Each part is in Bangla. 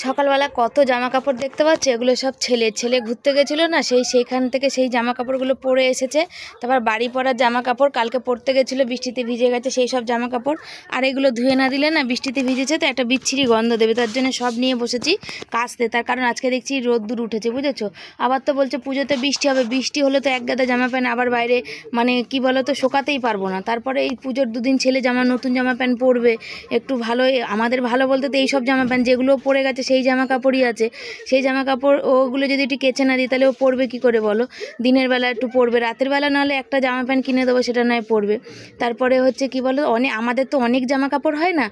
সকালবেলা কত জামা কাপড় দেখতে পাচ্ছি, এগুলো সব ছেলে ঘুরতে গেছিলো না, সেইখান থেকে সেই জামা কাপড়গুলো পরে এসেছে। তারপর বাড়ি পরার জামা কাপড় কালকে পরতে গেছিলো, বৃষ্টিতে ভিজে গেছে সেই সব জামা কাপড়। আর এগুলো ধুয়ে না দিলে না বৃষ্টিতে ভিজেছে তো একটা বিচ্ছিরি গন্ধ দেবে, তার জন্য সব নিয়ে বসেছি কাচতে। তার কারণ আজকে দেখছি রোদ্দুর উঠেছে, বুঝেছো। আবার তো বলছে পুজোতে বৃষ্টি হবে, বৃষ্টি হলে তো এক গাদা জামা প্যান্ট আবার বাইরে মানে কি বলো তো শোকাতেই পারবো না। তারপরে এই পুজোর দুদিন ছেলে নতুন জামা প্যান্ট পরবে, একটু ভালোই আমাদের ভালো বলতে তো এইসব জামা প্যান্ট যেগুলো পরে গেছে সেই জামা কাপড়ই আছে, সেই জামা কাপড় ওগুলো যদি একটু কেচে না দিই তাহলে ও পরবে কী করে বলো। দিনের বেলা একটু পরবে, রাতের বেলা নাহলে একটা জামা প্যান্ট কিনে দেবো সেটা নয় পরবে। তারপরে হচ্ছে কি বলো, আমাদের তো অনেক জামা কাপড় হয় না,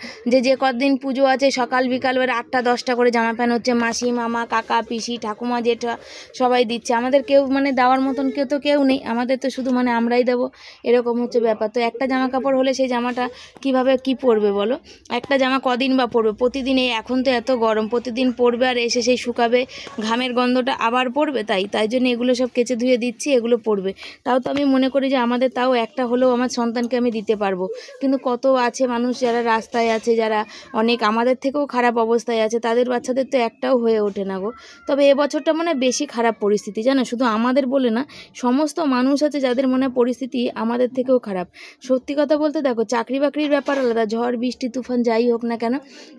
যে কদিন পুজো আছে সকাল বিকাল বেলা 8টা 10টা করে জামা প্যান্ট হচ্ছে মাসি মামা কাকা পিসি ঠাকুমা জেঠা সবাই দিচ্ছে, আমাদের কেউ মানে দেওয়ার মতন কেউ নেই, আমাদের তো শুধু মানে আমরাই দেবো, এরকম হচ্ছে ব্যাপার। তো একটা জামা কাপড় হলে সেই জামাটা কিভাবে কি পরবে বলো, একটা জামা কদিন বা পরবে প্রতিদিন। এই এখন তো এত গরম, প্রতিদিন পরবে আর এসে সেই শুকাবে, ঘামের গন্ধটা আবার পড়বে, তাই জন্য এগুলো সব কেচে ধুয়ে দিচ্ছি, এগুলো পরবে। তাও তো আমি মনে করি যে আমাদের তাও একটা হলেও আমার সন্তানকে আমি দিতে পারবো, কিন্তু কত আছে মানুষ যারা রাস্তায় আছে, যারা অনেক আমাদের থেকেও খারাপ অবস্থায় আছে, তাদের বাচ্চাদের তো একটাও হয়ে ওঠে না গো। তবে এবছরটা মনে বেশি খারাপ পরিস্থিতি জানো, শুধু আমাদের বলে না, সমস্ত মানুষ আছে যাদের মনে পরিস্থিতি আমাদের থেকেও খারাপ। সত্যি কথা বলতে দেখো, চাকরি বাকরির ব্যাপার আলাদা, ঝড় বৃষ্টি তুফান যাই হোক না কেন,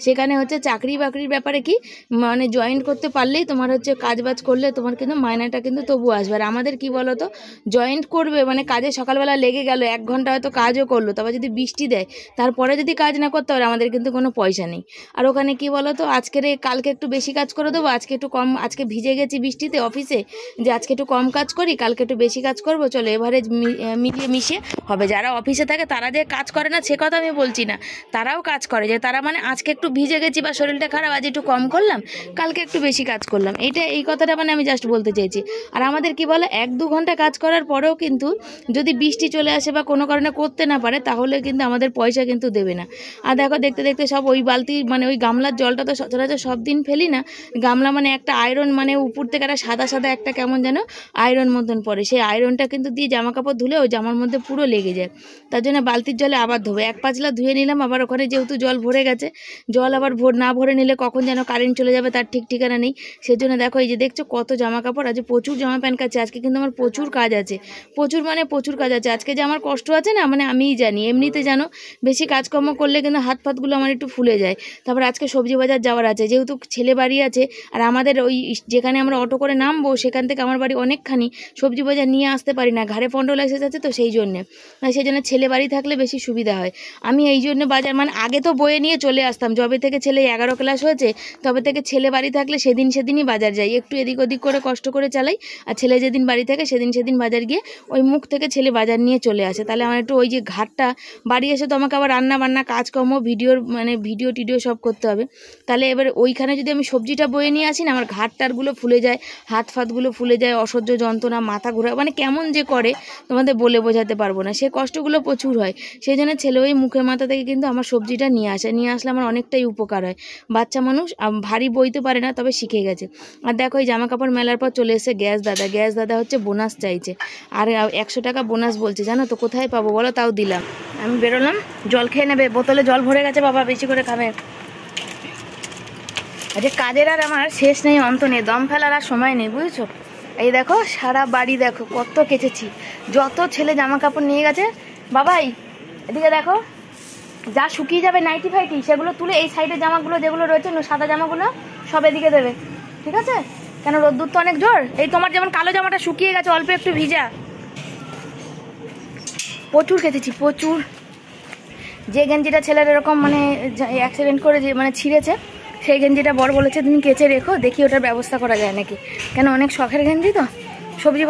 সেখানে হচ্ছে চাকরি বাকরির ব্যাপারে কি মানে জয়েন করতে পারলেই তোমার হচ্ছে কাজবাজ করলে তোমার কিন্তু মাইনাটা কিন্তু তবু আসবে। আর আমাদের কি বলো তো, জয়েন্ট করবে মানে কাজে সকালবেলা লেগে গেল 1 ঘন্টা হয়তো কাজও করলো, তবে যদি বৃষ্টি দেয় তারপরে যদি কাজ না করতে পারে আমাদের কিন্তু কোনো পয়সা নেই। আর ওখানে কি বলো তো, কালকে একটু বেশি কাজ করে দেবো, আজকে একটু কম, আজকে ভিজে গেছি বৃষ্টিতে অফিসে, যে আজকে একটু কম কাজ করি কালকে একটু বেশি কাজ করবো, চলো এভারেজ মিলিয়ে মিশিয়ে হবে। যারা অফিসে থাকে তারা যে কাজ করে না সে কথা আমি বলছি না, তারাও কাজ করে, যে তারা মানে আজকে একটু ভিজে গেছি বা শরীরটা খারাপ আজ একটু কম করলাম, কালকে একটু বেশি কাজ করলাম, এই কথাটা মানে আমি জাস্ট বলতে চাইছি। আর আমাদের কি বলে 1-2 ঘন্টা কাজ করার পরেও কিন্তু যদি বৃষ্টি চলে আসে বা কোনো কারণে করতে না পারে তাহলে কিন্তু আমাদের পয়সা কিন্তু দেবে না। আর দেখো দেখতে দেখতে সব ওই বালতি মানে ওই গামলার জলটা তো সচরাচর সব দিন ফেলি না, গামলা মানে একটা আয়রন মানে উপর থেকে একটা সাদা সাদা একটা কেমন যেন আয়রন মতন পড়ে, সেই আয়রনটা কিন্তু দিয়ে জামা কাপড় ধুলে ওই জামার মধ্যে পুরো লেগে যায়, তার জন্য বালতির জলে আবার ধোবো, 1 পাঁচলা ধুয়ে নিলাম, আবার ওখানে যেহেতু জল ভরে গেছে, জল আবার না ভরে নিলে কখন যেন কারেন্ট চলে যাবে তার ঠিক ঠিকানা নেই। সেজন্য দেখো এই যে দেখছো কত জামা কাপড় আছে, প্রচুর জামা প্যান্ট কাছে, আজকে কিন্তু আমার প্রচুর কাজ আছে, প্রচুর কাজ আছে আজকে, যে আমার কষ্ট আছে না মানে আমিই জানি, এমনিতে জানো বেশি কাজকর্ম করলে কিন্তু হাত ফাতগুলো আমার একটু ফুলে যায়। তারপর আজকে সবজি বাজার যাওয়ার আছে, যেহেতু ছেলে বাড়ি আছে আর আমাদের ওই যেখানে আমরা অটো করে নামবো সেখান থেকে আমার বাড়ি অনেকখানি, সবজি বাজার নিয়ে আসতে পারি না, ঘাড়ে পন্ডলাইসিস আছে তো সেই জন্য ছেলে বাড়ি থাকলে বেশি সুবিধা হয়। আমি এই জন্য বাজার মানে আগে তো বয়ে নিয়ে চলে আসতাম, যবে থেকে ছেলে 11 ক্লাস হয়েছে তবে থেকে ছেলে বাড়ি থাকলে সেদিনই বাজার যাই, একটু এদিক ওদিক করে কষ্ট করে চালাই, আর ছেলে যেদিন বাড়ি থাকে সেদিন বাজার গিয়ে ওই মুখ থেকে ছেলে বাজার নিয়ে চলে আসে। তাহলে আমার একটু ওই যে ঘাটটা বাড়ি এসে তো আমাকে আবার রান্না বান্না কাজকর্ম ভিডিও টিডিও সব করতে হবে, তাহলে এবার ওইখানে যদি আমি সবজিটা বয়ে নিয়ে আসি না আমার ঘাটটারগুলো ফুলে যায়, হাত ফাতগুলো ফুলে যায়, অসহ্য যন্ত্রণা, মাথা ঘোরা মানে কেমন যে করে তোমাদের বলে বোঝাতে পারবো না, সে কষ্টগুলো প্রচুর হয়। সেই জন্য ছেলে ওই মুখের মাথা থেকে কিন্তু আমার সবজিটা নিয়ে আসলে আমার অনেকটাই উপকার হয়। বাচ্চা মানুষ ভারী বইতে পারে না তবে শিখে গেছে। আর দেখো এই জামা কাপড় মেলার পর চলে এসে গ্যাস দাদা হচ্ছে বোনাস চাইছে, আর 100 টাকা বোনাস বলছে, জানো তো কোথায় পাবো বলো, তাও দিলাম। আমি বেরোলাম, জল খেয়ে নেবে, বোতলে জল ভরে গেছে, বাবা বেশি করে খাবে। আচ্ছা কাজের আর আমার শেষ নেই অন্ত নেই, দম ফেলার আর সময় নেই বুঝেছো। এই দেখো সারা বাড়ি দেখো কত কেচেছি, যত ছেলে জামা কাপড় নিয়ে গেছে, বাবাই এদিকে দেখো, যা শুকিয়ে যাবে নাইটি ফাইটি সেগুলো তুলে এই সাইডের জামাগুলো যেগুলো রয়েছে সাদা জামাগুলো সব এদিকে দেবে, ঠিক আছে? কেন রোদ্দুর তো অনেক জোর, এই তোমার যেমন কালো জামাটা শুকিয়ে গেছে অল্প একটু ভিজা, প্রচুর কেচেছি প্রচুর। যে গেঞ্জিটা ছেলের এরকম মানে অ্যাক্সিডেন্ট করে যে মানে ছিঁড়েছে সেই গেঞ্জিটা বড় বলেছে তুমি কেচে রেখো, দেখি ওটার ব্যবস্থা করা যায় নাকি, কেন অনেক শখের গেঞ্জি তো। সবজি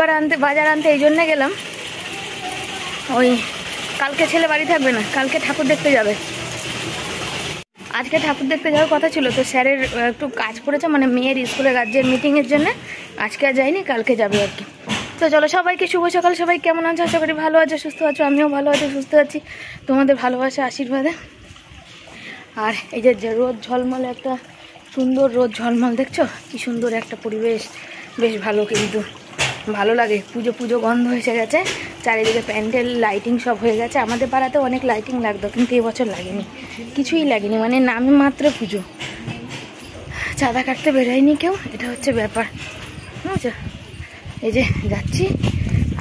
বাজার আনতে এই জন্যে গেলাম, ওই কালকে ছেলে বাড়ি থাকবে না, কালকে ঠাকুর দেখতে যাবে, আজকে ঠাকুর দেখতে যাওয়ার কথা ছিল, তো স্যারের একটু কাজ পড়েছে মানে মেয়ের স্কুলের গার্জেন মিটিংয়ের জন্য, আজকে আর যাইনি কালকে যাবে আর কি। তো চলো সবাইকে শুভ সকাল, সবাই কেমন আছো, আশা করি ভালো আছো সুস্থ আছো, আমিও ভালো আছি সুস্থ আছি তোমাদের ভালোবাসা আশীর্বাদে। আর এই যে রোদ ঝলমল একটা সুন্দর রোদ ঝলমল দেখছো কি সুন্দর একটা পরিবেশ, বেশ ভালো, কিন্তু ভালো লাগে। পুজো গন্ধ এসে গেছে, চারিদিকে প্যান্ডেল লাইটিং সব হয়ে গেছে। আমাদের পাড়াতেও অনেক লাইটিং লাগতো কিন্তু এবছর লাগেনি, কিছুই লাগেনি, মানে নামে মাত্র পুজো। চাঁদা কাটতে বেরোয়নি কেউ, এটা হচ্ছে ব্যাপার, বুঝছো। এই যে যাচ্ছি,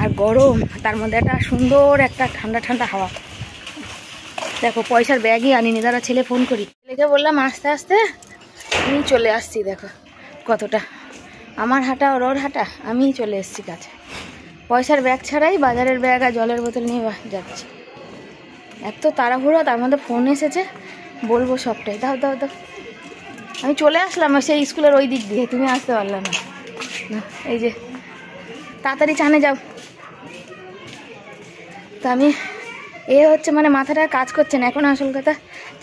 আর গরম, তার মধ্যে একটা সুন্দর একটা ঠান্ডা ঠান্ডা হাওয়া। দেখো পয়সার ব্যাগই আনিনি, দাদা ছেলে ফোন করি, ছেলেকে বললাম আস্তে আস্তে, আমি চলে আসছি। দেখো কতটা আমার হাঁটা ওর হাঁটা, আমি চলে এসছি কাছে। পয়সার ব্যাগ ছাড়াই বাজারের ব্যাগ আর জলের বোতল নিয়ে যাচ্ছি। এত তাড়াহুড়ো, তার মধ্যে ফোন এসেছে, বলবো সবটাই। দাও দাও দাও, আমি চলে আসলাম সেই স্কুলের ওই দিক দিয়ে, তুমি আসতে পারলে না। এই যে তাড়াতাড়ি চানে যাও। তা আমি হচ্ছে মানে মাথাটা কাজ করছে না এখন। আসল কথা,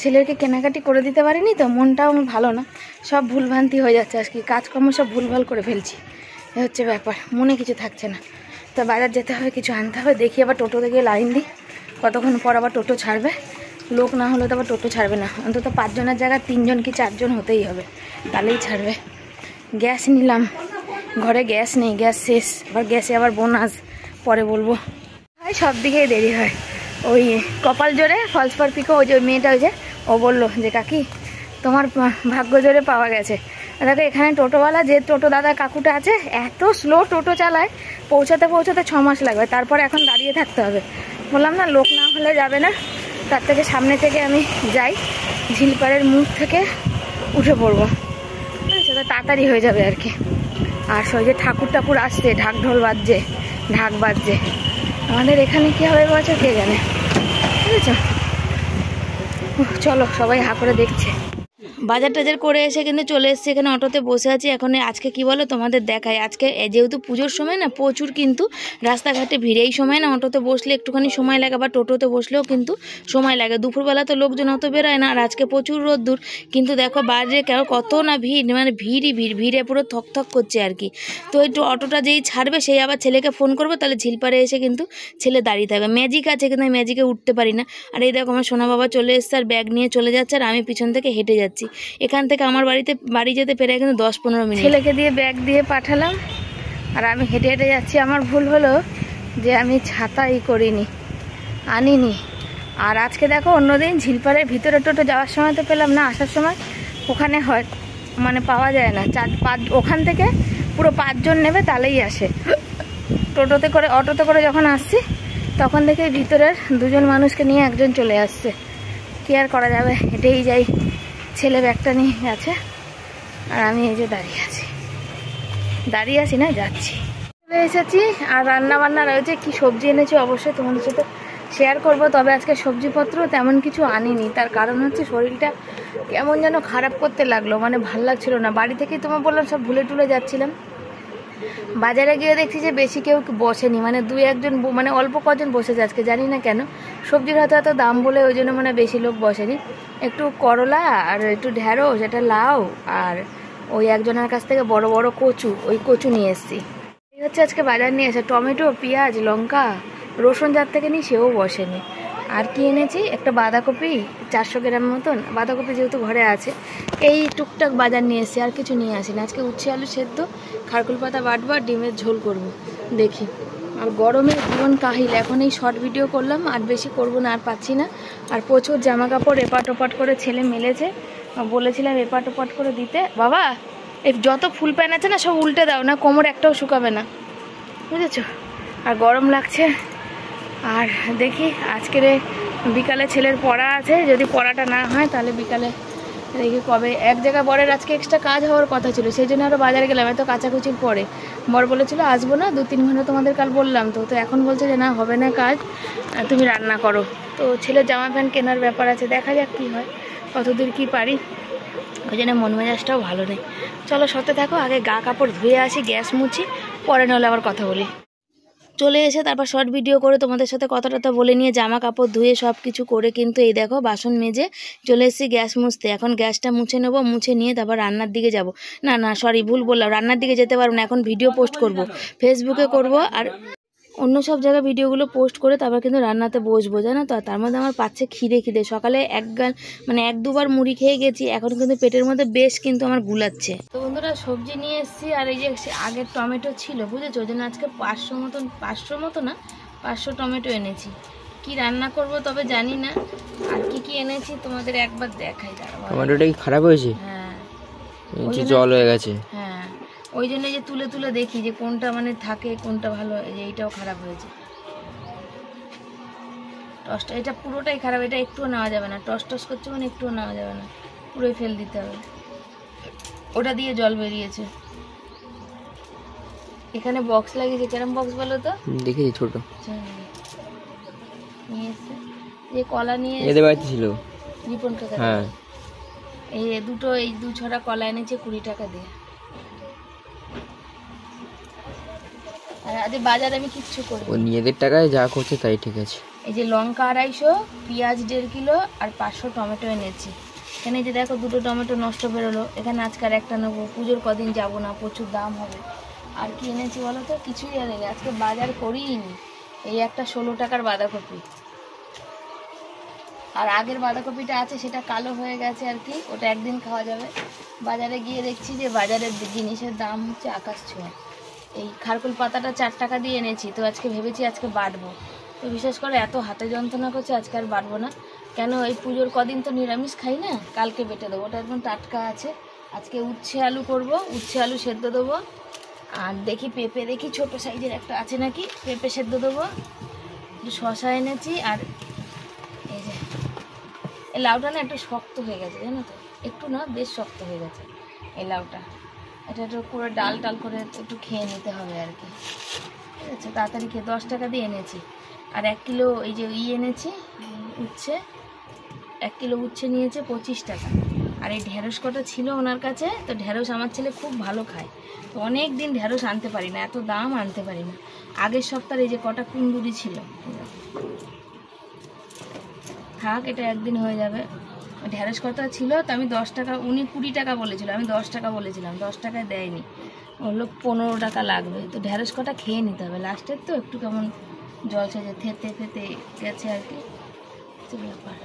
ছেলেকে কেনাকাটি করে দিতে পারিনি তো, মনটাও আমার ভালো না, সব ভুলভ্রান্তি হয়ে যাচ্ছে আজকে, কাজকর্ম সব ভুলভাল করে ফেলছি, এ হচ্ছে ব্যাপার, মনে কিছু থাকছে না। তো বাজার যেতে হবে, কিছু আনতে হবে, দেখি আবার টোটো থেকে লাইন দিই, কতক্ষণ পর আবার টোটো ছাড়বে। লোক না হলে তো আবার টোটো ছাড়বে না, অন্তত 5 জনের জায়গায় 3 জন কি 4 জন হতেই হবে, তাহলেই ছাড়বে। গ্যাস নিলাম, ঘরে গ্যাস নেই, গ্যাস শেষ, আবার গ্যাসে আবার বোনাস, পরে বলবো। হয় সব দিকেই দেরি হয়। ওই কপাল জোরে ফলস ফর পিকো, ওই যে মেয়েটা, ওই যে ও বললো যে কাকি তোমার ভাগ্য জোরে পাওয়া গেছে। দেখো এখানে টোটোওয়ালা, যে টোটো দাদা কাকুটা আছে, এত স্লো টোটো চালায়, পৌঁছাতে পৌঁছাতে 6 মাস লাগবে, তারপর এখন দাঁড়িয়ে থাকতে হবে। বললাম না, লোক না হলে যাবে না, তার থেকে সামনে থেকে আমি যাই, ঝিলপাড়ের মুখ থেকে উঠে পড়বো, সেটা তাড়াতাড়ি হয়ে যাবে আর কি। আর সই যে ঠাকুর টাকুর আসছে, ঢাক ঢোল বাজছে, ঢাক বাজছে, আমাদের এখানে কি হবে বলছো কে জানে, বুঝেছো। চলো, সবাই হা করে দেখছে। বাজার টাজার করে এসে কিন্তু চলে এসেছি, এখানে অটোতে বসে আছি। এখন আজকে কি বলো তোমাদের দেখাই, আজকে যেহেতু পুজোর সময় না, প্রচুর কিন্তু রাস্তাঘাটে ভিড়। এই সময় না অটোতে বসলে একটুখানি সময় লাগে, বা টোটোতে বসলেও কিন্তু সময় লাগে। দুপুরবেলা তো লোকজন অত বেরোয় না, আর আজকে প্রচুর রোদ্দুর, কিন্তু দেখো বাইরে কত না ভিড়, মানে ভিড়ই ভিড়, ভিড়ে পুরো থকথক করছে আর কি। তো একটু অটোটা যেই ছাড়বে, সেই আবার ছেলেকে ফোন করবো, তাহলে ঝিলপাড়ে এসে কিন্তু ছেলে দাঁড়িয়ে থাকবে। ম্যাজিক আছে, কিন্তু আমি ম্যাজিকে উঠতে পারি না। আর এই দেখো আমার সোনা বাবা চলে এসছে, আর ব্যাগ নিয়ে চলে যাচ্ছে, আর আমি পিছন থেকে হেঁটে যাচ্ছি। এখান থেকে আমার বাড়ি যেতে পেরে কিন্তু 10-15 মিনিট। ছেলেকে দিয়ে ব্যাগ দিয়ে পাঠালাম, আর আমি হেঁটে হেঁটে যাচ্ছি। আমার ভুল হলো যে আমি ছাতাই করিনি, আনিনি। আর আজকে দেখো অন্যদিন ঝিলপাড়ের ভিতরে টোটো যাওয়ার সময় তো পেলাম না, আসার সময় ওখানে হয় মানে পাওয়া যায় না, 4-5, ওখান থেকে পুরো 5 জন নেবে তাহলেই আসে। টোটোতে করে, অটোতে করে যখন আসছি, তখন দেখে ভিতরের 2 জন মানুষকে নিয়ে একজন চলে আসছে। কি আর করা যাবে, হেঁটেই যাই। ছেলে ব্যাগটা নিয়ে গেছে, আর আমি এই যে দাঁড়িয়ে আছি না, যাচ্ছি। চলে এসেছি, আর রান্না বান্না রয়েছে। কি সবজি এনেছি অবশ্যই তোমাদের সাথে শেয়ার করব। তবে আজকে সবজিপত্র তেমন কিছু আনিনি, তার কারণ হচ্ছে শরীরটা কেমন যেন খারাপ করতে লাগলো, মানে ভাল লাগছিল না। বাড়ি থেকেই তোমার বললাম সব ভুলে টুলে যাচ্ছিলাম। বাজারে গিয়ে দেখছি যে বেশি কেউ বসেনি, মানে 2-1 জন, মানে অল্প কজন বসেছে আজকে, জানি না কেন। সবজির হয়তো এত দাম বলে ওই জন্য মানে বেশি লোক বসেনি। একটু করলা, আর একটু ঢেঁড়স, এটা লাউ, আর ওই একজনের কাছ থেকে বড় বড় কচু, ওই কচু নিয়ে এসেছি। এই হচ্ছে আজকে বাজার নিয়ে এসে। টমেটো, পেঁয়াজ, লঙ্কা, রসুন যার থেকে নিই সেও বসেনি। আর কি এনেছি, একটা বাঁধাকপি 400 গ্রাম মতন, বাঁধাকপি যেহেতু ঘরে আছে, এই টুকটাক বাজার নিয়ে এসেছি, আর কিছু নিয়ে আসিনি। আজকে উচ্ছে আলু সেদ্ধ, খারকুল পাতা বাটবো, আর ডিমের ঝোল করব, দেখি। আর গরমের জীবন কাহিল, এখন এই শর্ট ভিডিও করলাম, আর বেশি করব না, আর পাচ্ছি না। আর প্রচুর জামা কাপড় এপাট ওপাট করে ছেলে মেলেছে, বলেছিলাম এপাট ওপাট করে দিতে। বাবা, এই যত ফুল প্যান্ট আছে না সব উল্টে দাও, না কোমর একটাও শুকাবে না, বুঝেছো। আর গরম লাগছে। আর দেখি আজকের বিকালে ছেলের পড়া আছে, যদি পড়াটা না হয় তাহলে বিকালে দেখি কবে। এক জায়গায় বরের আজকে এক্সট্রা কাজ হওয়ার কথা ছিল, সেই জন্য আরও বাজারে গেলাম, এত কাচাকুচির পরে। বর বলেছিল আসবো না, 2-3 ঘন্টা, তোমাদের কাল বললাম তো এখন বলছে যে না হবে না কাজ, তুমি রান্না করো। তো ছেলের জামা প্যান্ট কেনার ব্যাপার আছে, দেখা যাক কী হয়, কতদূর কী পারি। ওই জন্য মন মেজাজটাও ভালো নেই। চলো সাথে থাকো, আগে গা কাপড় ধুয়ে আসি, গ্যাস মুছি, পরে নাহলে আবার কথা বলি। চলে এসে তারপর শর্ট ভিডিও করে তোমাদের সাথে কথা বলে নিয়ে জামা কাপড় ধুয়ে সব কিছু করে কিন্তু এই দেখো বাসন মেজে চলে এসেছি গ্যাস মুছতে। এখন গ্যাসটা মুছে নেবো, মুছে নিয়ে তারপর রান্নার দিকে যাব। না সরি, ভুল বললাম, রান্নার দিকে যেতে পারবো না, এখন ভিডিও পোস্ট করব, ফেসবুকে করব, আর অন্য সব জায়গায় ভিডিওগুলো পোস্ট করে তারপর কিন্তু রান্নাতে বসবো, জানো তো। তার মধ্যে আমার পাচ্ছে খিদে। সকালে 1-2 বার মুড়ি খেয়ে গেছি, এখন কিন্তু পেটের মধ্যে বেশ কিন্তু আমার গুলাচ্ছে। তো বন্ধুরা সবজি নিয়ে এসেছি, আর এই যে আগের টমেটো ছিল, বুঝেছো, ওই জন্য আজকে 500 মতো না 500 টমেটো এনেছি। কি রান্না করব তবে জানি না, আর কি এনেছি তোমাদের একবার দেখাই। টমেটোটা কি খারাপ হয়েছে? হ্যাঁ, জল হয়ে গেছে। হ্যাঁ, ওই জন্য যে তুলে তুলে দেখি যে কোনটা মানে থাকে, কোনটা ভালো। এই যে এইটাও খারাপ হয়েছে, টসটা এটা পুরোটাই খারাপ, এটা একটুও নেওয়া যাবে না। টস টস করছে মানে একটুও নেওয়া যাবে না, পুরোই ফেল দিতে হবে। ওটা দিয়ে জল বেরিয়েছে। এখানে বক্স লাগিয়েছে, কেরম বক্স বলো তো? দেখেছি ছোট নিয়ে এসছে, যে কলা নিয়ে এদের বাড়িতে ছিল রিপন কাকা। হ্যাঁ, এই দুটো, এই 2 ছড়া কলা এনেছে 20 টাকা দিয়ে। আর আজ বাজারে আমি কিচ্ছু করি, ও নিজেদের টাকায় যা করছে তাই ঠিক আছে। এই যে লঙ্কা 250, পেঁয়াজ 1.5 কিলো আর 500 টমেটো এনেছি। এখানে যে দেখো 2টো টমেটো নষ্ট বেরোলো। এখানে আজকাল একটা নেবো, পুজোর কদিন যাবো না, প্রচুর দাম হবে। আর কি এনেছি বলো তো? কিছুই আনেনি, আজকে বাজার করিনি। এই একটা 16 টাকার বাঁধাকপি, আর আগের বাঁধাকপিটা আছে সেটা কালো হয়ে গেছে আর কি, ওটা একদিন খাওয়া যাবে। বাজারে গিয়ে দেখছি যে বাজারের জিনিসের দাম হচ্ছে আকাশ ছোঁয়া। এই খারকুল পাতাটা 4 টাকা দিয়ে এনেছি, তো আজকে ভেবেছি আজকে বাটবো। তো বিশেষ করে এত হাতে যন্ত্রণা করছে, আজকে আর বাটবো না। কেন, এই পুজোর কদিন তো নিরামিষ খাই না, কালকে বেটে দেবো, ওটা একদম টাটকা আছে। আজকে উচ্ছে আলু করব, উচ্ছে আলু সেদ্ধ দেবো। আর দেখি পেঁপে, দেখি ছোটো সাইজের একটা আছে নাকি, পেঁপে সেদ্ধ দেবো। একটু শশা এনেছি। আর এই যে এই লাউটা না একটু শক্ত হয়ে গেছে, জানো তো? একটু না, বেশ শক্ত হয়ে গেছে এই লাউটা। এটা একটু করে ডাল টাল করে একটু খেয়ে নিতে হবে আর কি, ঠিক আছে? তাড়াতাড়ি খেয়ে 10 টাকা দিয়ে এনেছি। আর 1 কিলো এই যে এনেছি উচ্ছে, 1 কিলো উচ্ছে নিয়েছে 25 টাকা। আর এই ঢেঁড়স কটা ছিল ওনার কাছে, তো ঢেঁড়স আমার ছেলে খুব ভালো খায়, তো অনেক দিন ঢেঁড়স আনতে পারি না, এত দাম আনতে পারি না। আগের সপ্তাহে এই যে কটা কুন্দুরি ছিল, থাক এটা একদিন হয়ে যাবে। ঢেঁড়স কটা ছিল, তো আমি 10 টাকা, উনি 20 টাকা বলেছিল, আমি 10 টাকা বলেছিলাম, 10 টাকায় দেয়নি, বললো 15 টাকা লাগবে। তো ঢেঁড়স কটা খেয়ে নিতে হবে, লাস্টের তো একটু কেমন জল সেজে থেতে ফেতে গেছে আর কি, ব্যাপার।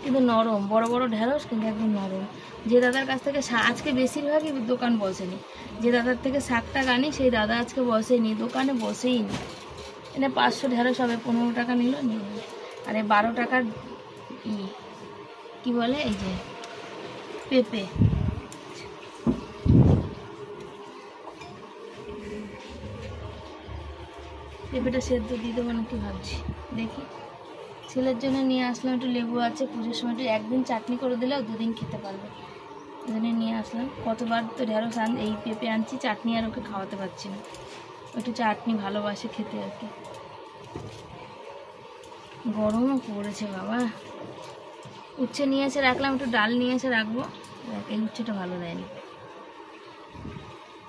কিন্তু নরম, বড় বড় ঢেঁড়স কিন্তু একদম নরম। যে দাদার কাছ থেকে আজকে বেশিরভাগই দোকান বসেনি, যে দাদার থেকে শাকটা আনি সেই দাদা আজকে বসেনি, দোকানে বসেই নি। এনে 500 ঢেঁড়স হবে, 15 টাকা নিল, নিয়ে। আর এই 12 টাকার কি বলে, এই যে পেঁপে, পেঁপেটা সেদ্ধ দিয়ে দেবো নাকি ভাবছি, দেখি। ছেলের জন্য নিয়ে আসলাম, একটু লেবু আছে, পুজোর সময় একটু একদিন চাটনি করে দিলেও 2 দিন খেতে পারবে, ওই জন্য নিয়ে আসলাম। কতবার তো ঢেঁড়স এই পেঁপে আনছি, চাটনি আর ওকে খাওয়াতে পারছি না, একটু চাটনি ভালোবাসে খেতে আর কি। গরমও পড়েছে বাবা। উচ্ছে নিয়ে এসে রাখলাম, একটু ডাল নিয়ে এসে রাখবো। এই উচ্ছেটা ভালো দেয়নি,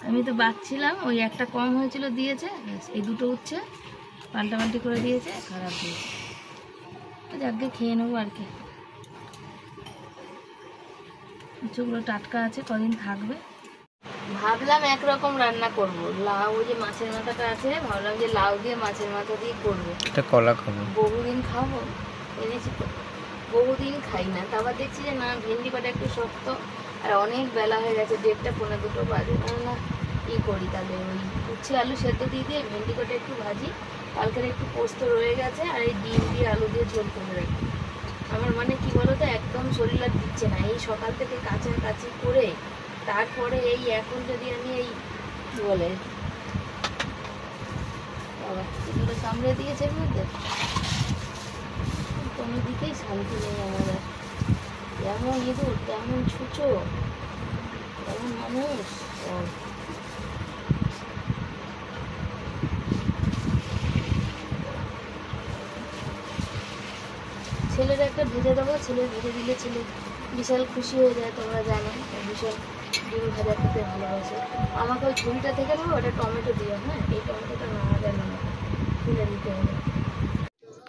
আমি তো বাঁচছিলাম, ওই একটা কম হয়েছিল দিয়েছে, এই 2টো উচ্ছে পাল্টাপাল্টি করে দিয়েছে, খারাপ দিয়েছে। তো যাকে খেয়ে নেবো আর কি, উচ্ছেগুলো টাটকা আছে, কদিন থাকবে। ভাবলাম একরকম রান্না করব, লাউ, ওই যে মাছের মাথাটা আছে, ভাবলাম যে লাউ দিয়ে মাছের মাথা দিয়ে করবো, এটা কলা খাবো, বহুদিন খাবো, এনেছি তো বহুদিন খাই না। তারপর দেখছি যে না, ভেন্ডি কটা একটু শক্ত, আর অনেক বেলা হয়ে গেছে, 1:30 পৌনে 2 বাজে, না কী করি তাহলে, ওই উচ্ছে আলু সেদ্ধ দিয়ে ভেন্ডি কটা একটু ভাজি, কালকের একটু পোস্ত রয়ে গেছে, আর এই ডিম দিয়ে আলু দিয়ে ঝোল করে রাখি। আমার মানে কি বলতো, একদম শরীর আর দিচ্ছে না, এই সকাল থেকে কাছাকাছি করে, তারপরে এই এখন যদি আমি এই কী বলে বাবা এগুলো কামড়ে দিয়েছে এর মধ্যে, কোনো দিকেই শান্তি নেই আমার আর। যেমন ইঁদুর তেমন ছুঁচো, তেমন মানুষ। ছেলের একটা ভেজে দেবো, ছেলে ভেজে দিলে ছেলে বিশাল খুশি হয়ে যায়, তোমরা জানো ভীষণ ডিম ভাজা খেতে ভালোবাসে। আমাকে ওই ঝুড়িটা থেকে নেবো, ওটা টমেটো দিও, হ্যাঁ এই টমেটোটা নেওয়া যায় না, তুলে দিতে হবে।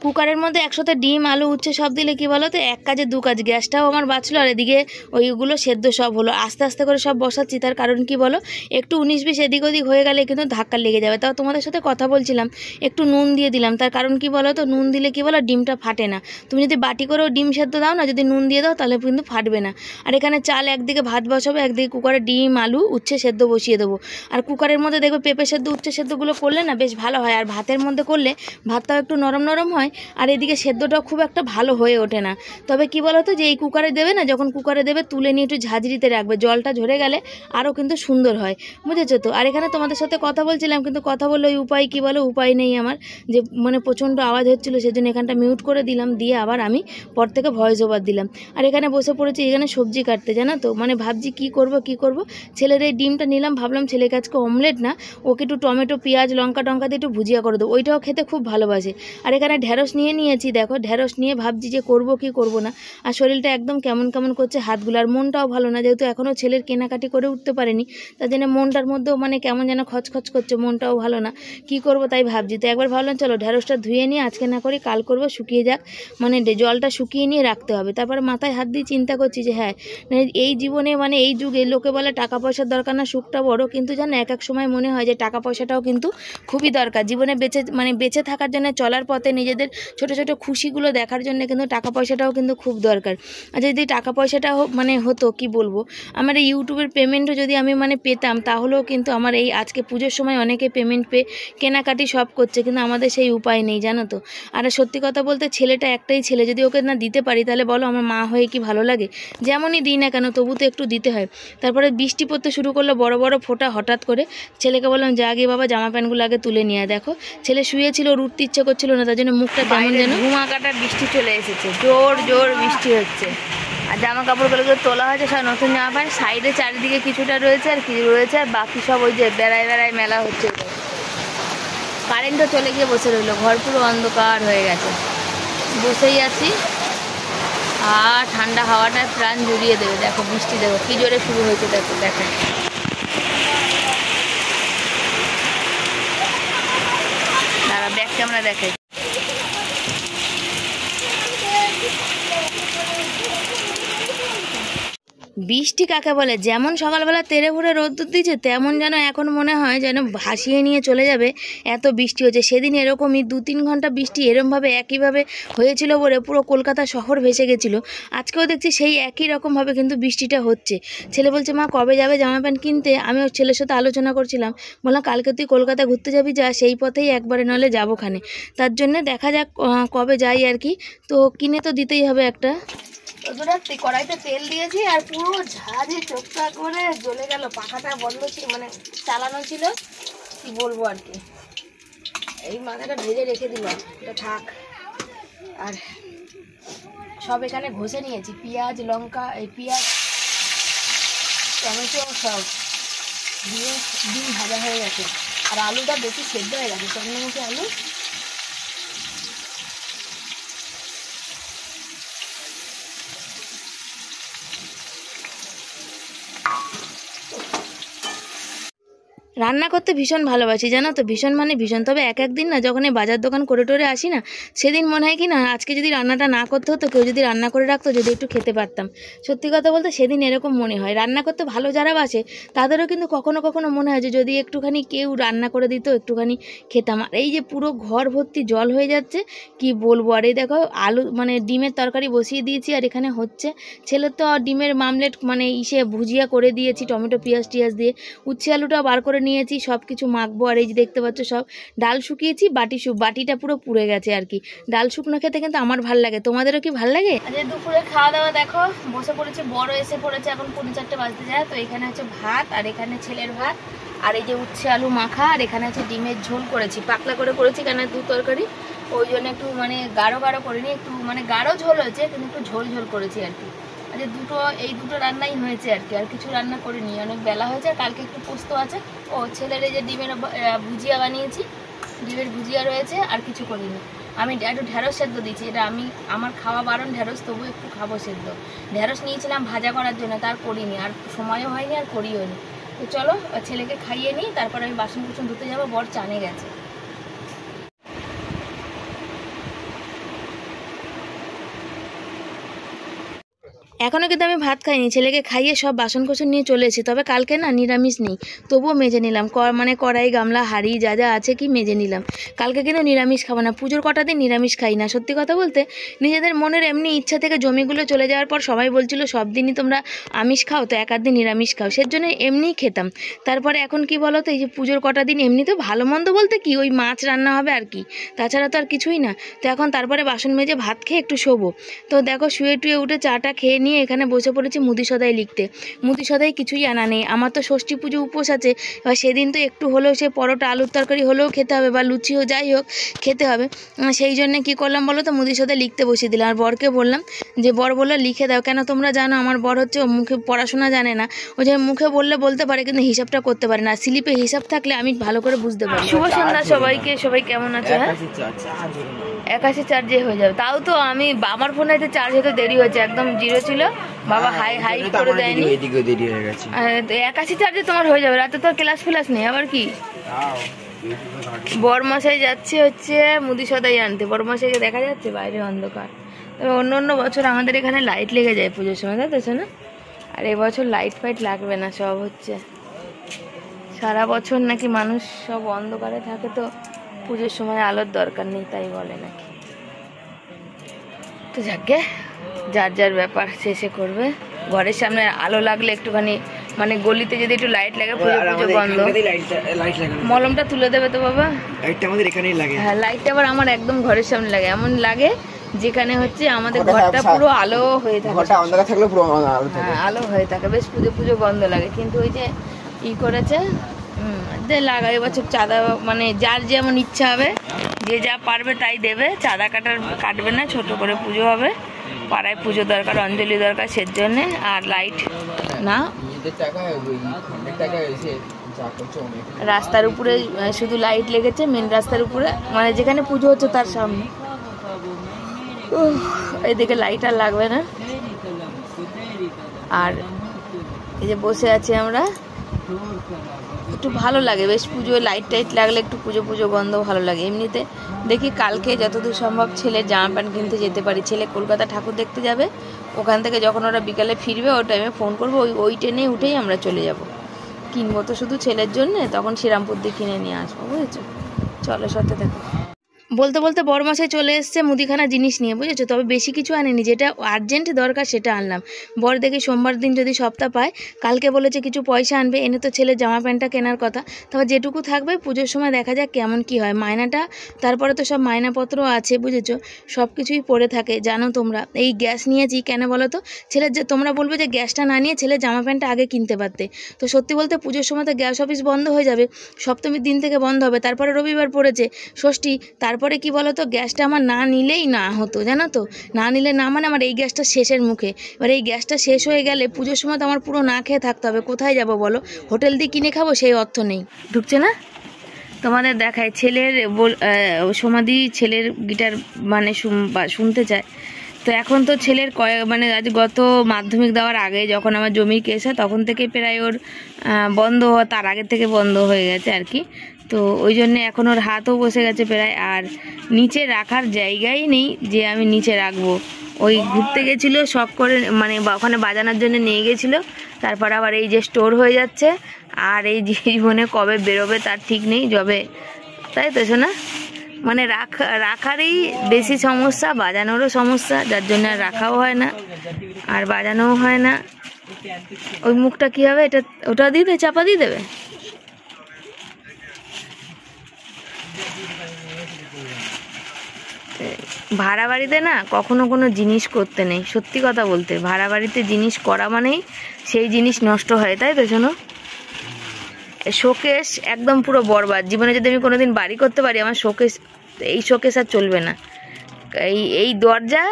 কুকারের মধ্যে একসাথে ডিম আলু উচ্ছে সব দিলে কি বলো তো, 1 কাজে 2 কাজ, গ্যাসটাও আমার বাঁচলো, আর এদিকে ওইগুলো সেদ্ধ সব হলো। আস্তে আস্তে করে সব বসাচ্ছি, তার কারণ কি বলো, একটু 19-20 এদিক ওদিক হয়ে গেলে কিন্তু ধাক্কা লেগে যাবে। তাও তোমাদের সাথে কথা বলছিলাম, একটু নুন দিয়ে দিলাম, তার কারণ কি বলো তো, নুন দিলে কি বলো, ডিমটা ফাটে না। তুমি যদি বাটি করেও ডিম সেদ্ধ দাও না, যদি নুন দিয়ে দাও তাহলে কিন্তু ফাটবে না। আর এখানে চাল, একদিকে ভাত বসাবো, একদিকে কুকারে ডিম আলু উচ্ছে সেদ্ধ বসিয়ে দেবো। আর কুকারের মধ্যে দেখবে পেঁপে সেদ্ধ উচ্ছে সেদ্ধগুলো করলে না বেশ ভালো হয়, আর ভাতের মধ্যে করলে ভাতটাও একটু নরম নরম হয়, আর এদিকে সেদ্ধটাও খুব একটা ভালো হয়ে ওঠে না। তবে কি বলো তো, যে এই কুকারে দেবে না, যখন কুকারে দেবে তুলে নিয়ে একটু ঝাঁঝরিতে রাখবে, জলটা ঝরে গেলে আরও কিন্তু সুন্দর হয়, বুঝেছো তো। আর এখানে তোমাদের সাথে কথা বলছিলাম, কিন্তু কথা বললে ওই উপায় কি বলো, উপায় নেই আমার, যে মানে প্রচণ্ড আওয়াজ হচ্ছিলো, সেজন্য এখানটা মিউট করে দিলাম, দিয়ে আবার আমি পর থেকে ভয়েস ওভার দিলাম। আর এখানে বসে পড়েছি এখানে সবজি কাটতে, জানো তো, মানে ভাবছি কি করব। ছেলের এই ডিমটা নিলাম, ভাবলাম ছেলেকে আজকে অমলেট না, ওকে একটু টমেটো পেঁয়াজ লঙ্কা টঙ্কা দিয়ে একটু ভুজিয়া করে দেবো, ওইটাও খেতে খুব ভালোবাসে। আর এখানে ঢ্যাঁড়স নিয়েছি, দেখো ঢ্যাঁড়স নিয়ে ভাবছি যে করব কি করব না। আর শরীরটা একদম কেমন কেমন করছে হাতগুলো, আর মনটাও ভালো না, যেহেতু এখনও ছেলের কেনাকাটি করে উঠতে পারেনি, তার জন্য মনটার মধ্যেও মানে কেমন যেন খচখচ করছে, মনটাও ভালো না, কি করব তাই ভাবছি। তো একবার ভাবলাম চলো ঢ্যাঁড়সটা ধুয়ে নিয়ে আজকে না করি কাল করব, শুকিয়ে যাক, মানে জলটা শুকিয়ে নিয়ে রাখতে হবে। তারপরে মাথায় হাত দিয়ে চিন্তা করছি যে হ্যাঁ, এই জীবনে মানে এই যুগে লোকে বলে টাকা পয়সার দরকার না, সুখটা বড়, কিন্তু জানো এক এক সময় মনে হয় যে টাকা পয়সাটাও কিন্তু খুবই দরকার জীবনে, বেঁচে থাকার জন্য, চলার পথে নিজেদের ছোট ছোট খুশিগুলো দেখার জন্য কিন্তু টাকা পয়সাটাও কিন্তু খুব দরকার। আর যদি টাকা পয়সাটা মানে হতো, কি বলবো, আমার এই ইউটিউবের পেমেন্টও যদি আমি মানে পেতাম, তাহলেও কিন্তু আমার এই আজকে পুজোর সময় অনেকে পেমেন্ট পেয়ে কেনাকাটি সব করছে, কিন্তু আমাদের সেই উপায় নেই, জানো তো। আর সত্যি কথা বলতে ছেলেটা একটাই ছেলে, যদি ওকে না দিতে পারি তাহলে বলো আমার মা হয়ে কি ভালো লাগে, যেমনই দিই না কেন তবু তো একটু দিতে হয়। তারপরে বৃষ্টি পড়তে শুরু করলো, বড় বড় ফোঁটা হঠাৎ করে। ছেলেকে বললাম যা গিয়ে বাবা জামা প্যান্টগুলো আগে তুলে নিয়ে। দেখো ছেলে শুয়েছিল, ওর উঠতে ইচ্ছে করছিল না, তার জন্য মুখটা কেমন যেন, ধুমাকাটা বৃষ্টি চলে এসেছে, জোর জোর বৃষ্টি হচ্ছে। আর জামা কাপড়গুলো তোলা হয়েছে সব নতুন জামা প্যান্ট, সাইডে চারিদিকে কিছুটা রয়েছে আর কিছু রয়েছে, আর বাকি সব ওই যে বেড়ায় মেলা হচ্ছে। কারেন্টও চলে গিয়ে বসে রইলো, ঘর পুরো অন্ধকার হয়ে গেছে, বসেই আছি। আর ঠান্ডা হাওয়াটায় প্রাণ জুড়িয়ে দেবে। দেখো বৃষ্টি, দেখো কি জোরে শুরু হয়েছে, দেখো দাঁড়া ব্যাক ক্যামেরা দেখে। বৃষ্টি কাকে বলে, যেমন সকালবেলা তেড়ে ঘুরে রোদ্দুর দিচ্ছে, তেমন যেন এখন মনে হয় যেন ভাসিয়ে নিয়ে চলে যাবে, এত বৃষ্টি হচ্ছে। সেদিন এরকমই 2-3 ঘন্টা বৃষ্টি এরমভাবে একইভাবে হয়েছিল বলে পুরো কলকাতা শহর ভেসে গেছিলো। আজকেও দেখছি সেই একই রকমভাবে কিন্তু বৃষ্টিটা হচ্ছে। ছেলে বলছে মা কবে যাবে জামা প্যান্ট কিনতে, আমি ওর ছেলের সাথে আলোচনা করছিলাম, বললাম কালকে তুই কলকাতা ঘুরতে যাবি, যা, সেই পথেই একবারে নলে যাবোখানে, তার জন্য দেখা যাক কবে যাই আর কি। তো কিনে তো দিতেই হবে একটা। ওগুলো কড়াইতে তেল দিয়েছি আর পুরো ঝাঁঝে চোখটা করে জ্বলে গেল, পাখাটা বন্ধ ছিল, মানে চালানো ছিল, কি বলবো আর কি। এই মাথাটা ভেজে রেখে দিলাম, এটা থাক। আর সব এখানে ঘষে নিয়েছি, পেঁয়াজ লঙ্কা, এই পেঁয়াজ টমেটো সব দিয়ে ডিম ভাজা হয়ে গেছে। আর আলুটা বেশি সেদ্ধ হয়ে গেছে, চন্দ্রমুখী আলু। রান্না করতে ভীষণ ভালোবাসি, জানো তো, ভীষণ মানে ভীষণ। তবে এক একদিন না যখন এই বাজার দোকান করে টোরে আসি না, সেদিন মনে হয় কি না আজকে যদি রান্নাটা না করতে হতো, কেউ যদি রান্না করে রাখতো, যদি একটু খেতে পারতাম। সত্যি কথা বলতে সেদিন এরকম মনে হয়। রান্না করতে ভালো যারা বাসে তাদেরও কিন্তু কখনো কখনো মনে হয় যে যদি একটুখানি কেউ রান্না করে দিত, একটুখানি খেতাম। আর এই যে পুরো ঘর ভর্তি জল হয়ে যাচ্ছে, কি বলবো। আর এই দেখো আলু মানে ডিমের তরকারি বসিয়ে দিয়েছি, আর এখানে হচ্ছে ছেলের তো ডিমের মামলেট মানে ভুজিয়া করে দিয়েছি টমেটো পেঁয়াজ টিয়াজ দিয়ে, উচ্ছে আলুটা বার করে নিয়েছি, সব কিছু মাখবো। আর এই যে দেখতে পাচ্ছ সব ডাল শুকিয়েছি, বাটিটা পুরো পুড়ে গেছে আর কি। ডাল শুকনো খেতে কিন্তু আমার ভাল লাগে, তোমাদেরও কি ভাল লাগে? আজ দুপুরে খাওয়া দাওয়া দেখো বসে পড়েছে, বড় এসে পড়েছে, এখন 4:45 বাজতে যায়। তো এখানে হচ্ছে ভাত, আর এখানে ছেলের ভাত, আর এই যে উচ্ছে আলু মাখা, আর এখানে হচ্ছে ডিমের ঝোল করেছি, পাতলা করে করেছি কেন দু তরকারি, ওই জন্য একটু মানে গাঢ় করিনি, একটু মানে গাঢ় ঝোল হয়েছে, কিন্তু একটু ঝোল করেছি আর কি। আচ্ছা এই দুটো রান্নাই হয়েছে আর কি, আর কিছু রান্না করিনি, অনেক বেলা হয়েছে। কালকে একটু পোস্ত আছে, ও ছেলের এই যে ডিমের ভুজিয়া বানিয়েছি, ডিমের ভুজিয়া রয়েছে, আর কিছু করিনি। আমি একটু ঢ্যাঁড়স সেদ্ধ দিচ্ছি, এটা আমার খাওয়া বারণ ঢ্যাঁড়স, তবু একটু খাবো সেদ্ধ। ঢ্যাঁড়স নিয়েছিলাম ভাজা করার জন্য, তার করিনি, আর সময়ও হয়নি আর করিও নি। তো চলো ছেলেকে খাইয়ে নিই, তারপরে আমি বাসন কুসন ধুতে যাবো, বর চানে গেছে। এখনও কিন্তু আমি ভাত খাইনি, ছেলেকে খাইয়ে সব বাসন কোসন নিয়ে চলে এসেছি। তবে কালকে না নিরামিষ নেই, তবুও মেজে নিলাম, মানে কড়াই গামলা হাঁড়ি যা যা আছে কি মেজে নিলাম। কালকে কিন্তু নিরামিষ খাবো না, পুজোর কটা দিন নিরামিষ খাই না। সত্যি কথা বলতে নিজেদের মনের এমনি ইচ্ছা থেকে জমিগুলো চলে যাওয়ার পর সবাই বলছিল সব দিনই তোমরা আমিষ খাও, তো এক আধ দিন নিরামিষ খাও, সেজন্য এমনিই খেতাম। তারপরে এখন কি বলো তো, এই যে পুজোর কটা দিন এমনি তো ভালো মন্দ বলতে কি ওই মাছ রান্না হবে আর কি, তাছাড়া তো আর কিছুই না। তো এখন তারপরে বাসন মেজে ভাত খেয়ে একটু শোবো। তো দেখো শুয়ে টুয়ে উঠে চাটা খেয়ে নিয়ে এখানে বসে পড়েছি মুদি সদাই লিখতে। মুদি সদাই কিছুই আনা নেই, আমার তো ষষ্ঠী পুজো উপোস আছে। এবার সেদিন তো একটু হলেও সে পরোটা আলুর তরকারি হলেও খেতে হবে, বা লুচিও যাই হোক খেতে হবে। সেই জন্যে কী করলাম বলো তো, মুদি সদাই লিখতে বসিয়ে দিলাম। আর বরকে বললাম যে বর বললো লিখে দাও, কেন তোমরা জানো আমার বর হচ্ছে মুখে পড়াশোনা জানে না, ওই যে মুখে বললে বলতে পারে কিন্তু হিসাবটা করতে পারে না। স্লিপে হিসাব থাকলে আমি ভালো করে বুঝতে পারি। শুভ সন্ধ্যা সবাইকে, সবাই কেমন আছে? হ্যাঁ 81 চার্জে হয়ে যাবে, তাও তো আমি আমার ফোনে চার্জ হতে দেরি হয়েছে, একদম 0 ছিল, বাবা হাই করে দেয়নি। 81 চার্জে তোমার হয়ে যাবে, রাতে তো ক্লাস ফ্লাস নেই আবার কি। বরমশাই যাচ্ছে হচ্ছে মুদি সদাই আনতে, বরমশাইকে দেখা যাচ্ছে বাইরে অন্ধকার। তবে অন্য বছর আমাদের এখানে লাইট লেগে যায় পুজোর সময়, তাই তো না? আর এবছর লাইট ফাইট লাগবে না, সব হচ্ছে সারা বছর নাকি মানুষ সব অন্ধকারে থাকে, তো পুজোর সময় আলোর দরকার নেই তাই বলে নাকি। তো যাকে যার যার ব্যাপার শেষে করবে। ঘরের সামনে আলো লাগলে একটুখানি মানে গলিতে যদি একটু লাইট লাগে পুজো বন্ধ। মলমটা তুলে দেবে তো বাবা, লাইটটা আমাদের এখানেই লাগে। হ্যাঁ লাইটটা আবার আমার একদম ঘরের সামনে লাগে, এমন লাগে যেখানে হচ্ছে আমাদের ঘরটা পুরো আলো হয়ে থাকে, ঘরটা অন্ধকার থাকলে পুরো আলো থাকে, হ্যাঁ আলো হয়ে থাকে, বেশ পুজো বন্ধ লাগে। কিন্তু ওই যে ই করেছে লাগা এবছর চাঁদা, মানে যার যেমন ইচ্ছা হবে, যে যা পারবে তাই দেবে, চাঁদা কাটবে না, ছোট করে পুজো হবে। পাড়ায় পুজো দরকার, অঞ্জলি দরকার, সেজন্য। আর লাইট না, রাস্তার উপরে শুধু লাইট লেগেছে, মেন রাস্তার উপরে, মানে যেখানে পুজো হচ্ছে তার সামনে। এদিকে লাইট আর লাগবে না। আর এই যে বসে আছি আমরা, একটু ভালো লাগে বেশ, পুজোয় লাইট টাইট লাগলে একটু পুজো গন্ধ ভালো লাগে। এমনিতে দেখি কালকে যতদূর সম্ভব ছেলের জামা প্যান্ট কিনতে যেতে পারি। ছেলে কলকাতা ঠাকুর দেখতে যাবে, ওখান থেকে যখন ওরা বিকালে ফিরবে ওই টাইমে ফোন করবো, ওই ট্রেনে উঠেই আমরা চলে যাব। কিনবো তো শুধু ছেলের জন্যে, তখন শ্রীরামপুর দিয়ে কিনে নিয়ে আসবো, বুঝেছো? চলো সাথে থাকো। বলতে বলতে বড়মশাই চলে এসছে মুদিখানা জিনিস নিয়ে, বুঝেছো? তবে বেশি কিছু আনেনি, যেটা আর্জেন্ট দরকার সেটা আনলাম। বর দেখি সোমবার দিন যদি সপ্তাহ পায়, কালকে বলেছে কিছু পয়সা আনবে, এনে তো ছেলের জামা প্যান্টটা কেনার কথা। তবে যেটুকু থাকবে পুজোর সময় দেখা যাক কেমন কি হয়। মায়নাটা তারপরে তো সব মায়নাপত্র আছে, বুঝেছো? সব কিছুই পড়ে থাকে। জানো তোমরা এই গ্যাস নিয়েছি কেন বলো তো? ছেলের যে তোমরা বলবে যে গ্যাসটা না নিয়ে ছেলের জামা প্যান্টটা আগে কিনতে পারতে, তো সত্যি বলতে পুজোর সময় তো গ্যাস অফিস বন্ধ হয়ে যাবে, সপ্তমীর দিন থেকে বন্ধ হবে, তারপরে রবিবার পড়েছে ষষ্ঠী, তারপরে কি বলো তো গ্যাসটা আমার না নিলেই না হতো, জানো তো? না নিলে না, মানে আমার এই গ্যাসটা শেষের মুখে। এবার এই গ্যাসটা শেষ হয়ে গেলে পুজোর সময় তো আমার পুরো না খেয়ে থাকতে হবে, কোথায় যাব বলো? হোটেল দিয়ে কিনে খাবো, সেই অর্থ নেই। ঢুকছে না? তোমাদের দেখায় ছেলের সমাধি, ছেলের গিটার মানে শুনতে চায়। তো এখন তো ছেলের মানে আজ গত মাধ্যমিক দেওয়ার আগে যখন আমার জমির কেস হয়, তখন থেকে প্রায় ওর বন্ধ হওয়া, তার আগে থেকে বন্ধ হয়ে গেছে আর কি। তো ওই জন্যে এখন ওর হাতও বসে গেছে প্রায়, আর নিচে রাখার জায়গাই নেই যে আমি নিচে রাখবো। ওই ঘুরতে গেছিলো শখ করে, মানে ওখানে বাজানোর জন্য নিয়ে গেছিলো, তারপর আবার এই যে স্টোর হয়ে যাচ্ছে, আর এই জীবনে কবে বেরোবে তার ঠিক নেই, যবে, তাই তো শোনা? মানে রাখারই বেশি সমস্যা, বাজানোরও সমস্যা, যার জন্য আর রাখাও হয় না আর বাজানোও হয় না। ওই মুখটা কি হবে, এটা ওটা দিয়ে দেবে, চাপা দিয়ে দেবে। ভাড়া বাড়িতে না কখনো কোনো জিনিস করতে নেই, সত্যি কথা বলতে। ভাড়া বাড়িতে জিনিস করা মানেই সেই জিনিস নষ্ট হয়, তাই তো শোনো? শোকেস একদম পুরো বরবাদ। জীবনে যদি আমি কোনোদিন বাড়ি করতে পারি, আমার এই শোকেস আর চলবে না। এই দরজা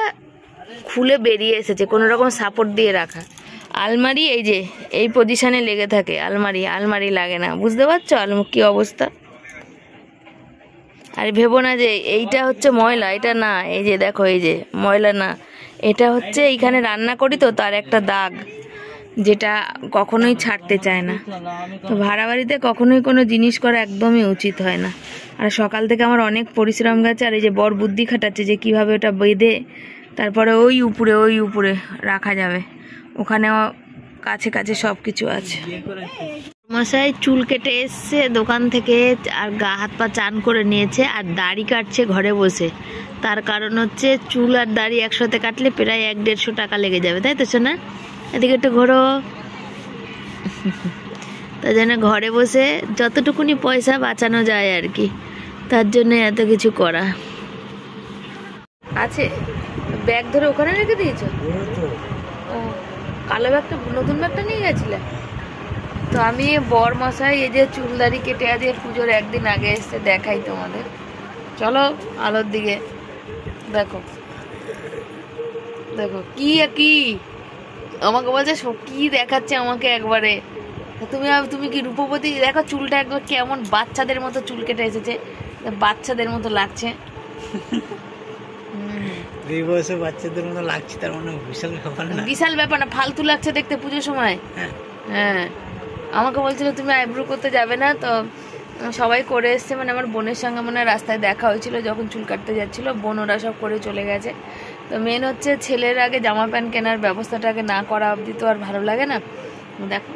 খুলে বেরিয়ে এসেছে, কোনো রকম সাপোর্ট দিয়ে রাখা। আলমারি এই যে এই পজিশনে লেগে থাকে, আলমারি লাগে না, বুঝতে পারছো কি অবস্থা? আর ভেবো না যে এইটা হচ্ছে ময়লা, এটা না, এই যে দেখো এই যে ময়লা না, এটা হচ্ছে এইখানে রান্না করি তো তার একটা দাগ, যেটা কখনোই ছাড়তে চায় না। তো ভাড়া বাড়িতে কখনোই কোনো জিনিস করা একদমই উচিত হয় না। আর সকাল থেকে আমার অনেক পরিশ্রম গেছে, আর এই যে বর বুদ্ধি খাটাচ্ছে যে কিভাবে ওটা বেঁধে তারপরে ওই উপরে রাখা যাবে। ওখানেও কাছে কাছে সব কিছু আছে। মশাই চুল কেটে এসছে দোকান থেকে, আর গা হাত পা চান করে নিয়েছে, আর দাড়ি কাটছে ঘরে বসে। তার কারণ হচ্ছে চুল আর দাড়ি একসাথে কাটলে প্রায় 100-150 টাকা লেগে যাবে, তাই তো শোনা? এদিকে একটু ঘোরো। তার জন্য ঘরে বসে যতটুকুনি পয়সা বাঁচানো যায় আর কি, তার জন্য এত কিছু করা আছে। ব্যাগ ধরে ওখানে রেখে দিয়েছো? ও, কালো ব্যাগটা, নতুন ব্যাগটা নিয়ে গেছিলে? তো আমি বর মশাই এই যে চুল দাড়ি কেটে আজ পুজোর একদিন আগে এসে দেখাই তোমাদের। চলো আলোর দিকে, দেখো দেখো কি কি আমাকে বলছে, কি দেখাচ্ছে আমাকে একবারে। তুমি কি রূপবতী? দেখো চুলটা একবার কেমন বাচ্চাদের মতো চুল কেটে এসেছে, বাচ্চাদের মতো লাগছে। বাচ্চাদের মতো লাগছে, তার মানে বিশাল ব্যাপার না, ফালতু লাগছে দেখতে পুজোর সময়। হ্যাঁ, আমাকে বলছিল তুমি আইব্রো করতে যাবে না, তো সবাই করে এসছে। মানে আমার বোনের সঙ্গে মনে হয় রাস্তায় দেখা হয়েছিল যখন চুল কাটতে যাচ্ছিল, বোন ওরা সব করে চলে গেছে। তো মেন হচ্ছে ছেলের আগে জামা প্যান্ট কেনার ব্যবস্থাটা আগে না করা অবধি তো আর ভালো লাগে না। দেখো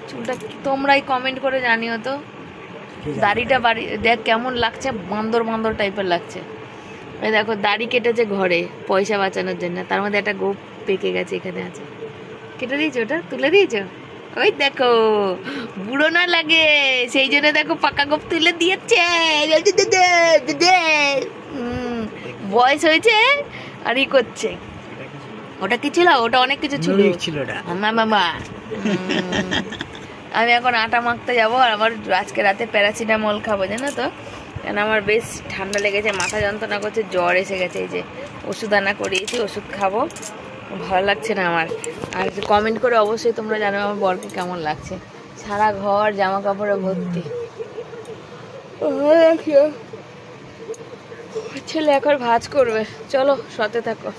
চুলটা, তোমরাই কমেন্ট করে জানিও তো দাড়িটা দেখ কেমন লাগছে, বান্দর বান্দর টাইপের লাগছে। এই দেখো দাড়ি কেটেছে ঘরে পয়সা বাঁচানোর জন্য, তার মধ্যে একটা গোপ পেকে গেছে, এখানে আছে। কেটে দিয়েছো? ওটা তুলে দিয়েছো? ওই দেখো বুড়ো না লাগে সেই জন্য দেখো পাকা গোপ তুলে দিয়েছে। বয়স হয়েছে আর ই করছে। ওটা কি ছিল? ওটা অনেক কিছু ছিল। মামা আমি এখন আটা মাখতে যাবো, আর আমার আজকে রাতে প্যারাসিটামল খাবো, জানো তো? কেন আমার বেশ ঠান্ডা লেগেছে, মাথা যন্ত্রণা করছে, জ্বর এসে গেছে। এই যে ওষুধ আনা করিয়েছি, ওষুধ খাবো, ভালো লাগছে না আমার। আর কমেন্ট করে অবশ্যই তোমরা জানো আমার বরকে কেমন লাগছে। সারা ঘর জামা কাপড়ে ভর্তি। ছেলে এখন ভাজ করবে, চলো সাথে থাকো।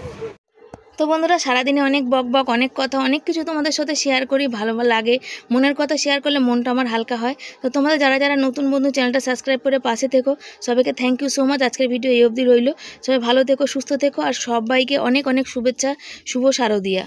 তো বন্ধুরা, সারাদিনে অনেক বক বক, অনেক কথা, অনেক কিছু তোমাদের সাথে শেয়ার করি, ভালো লাগে। মনের কথা শেয়ার করলে মনটা আমার হালকা হয়। তো তোমাদের যারা যারা নতুন বন্ধু, চ্যানেলটা সাবস্ক্রাইব করে পাশে থেকো। সবাইকে থ্যাংক ইউ সো মাচ। আজকের ভিডিও এই অবধি রইলো। সবাই ভালো থেকো, সুস্থ থেকো, আর সবাইকে অনেক অনেক শুভেচ্ছা, শুভ শারদিয়া।